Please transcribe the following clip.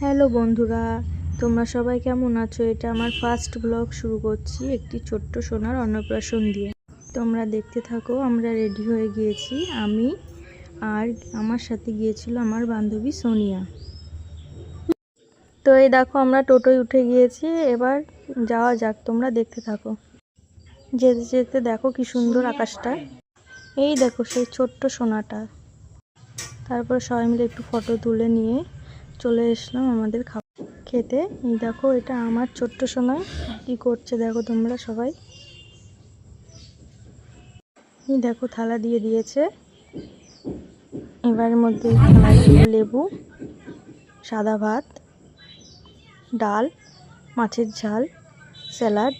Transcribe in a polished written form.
Hello বন্ধুরা, তোমরা সবাই কেমন আছো? এটা আমার ফার্স্ট ব্লগ শুরু করছি একটি ছোট্ট সোনার অন্নপ্রাশন দিয়ে। তোমরা দেখতে থাকো। আমরা রেডি হয়ে গিয়েছি, আমি আর আমার সাথে গিয়েছিল আমার বান্ধবী সোনিয়া। তো এই দেখো আমরা টোটোয় উঠে গিয়েছি, এবার যাওয়া যাক, তোমরা দেখতে থাকো। যেতে যেতে দেখো কি সুন্দর আকাশটা, এই দেখো সেই ছোট্ট সোনাটা। তারপর সবাই মিলে একটু ফটো তুলে নিয়ে চলে এসলাম আমাদের খেতে। এই দেখো এটা আমার ছোট্ট সোনা কি করছে দেখো তোমরা সবাই। এই দেখো থালা দিয়ে দিয়েছে, এবার মধ্যে থালায় লেবু, সাদা ভাত, ডাল, মাছের ঝাল, স্যালাড,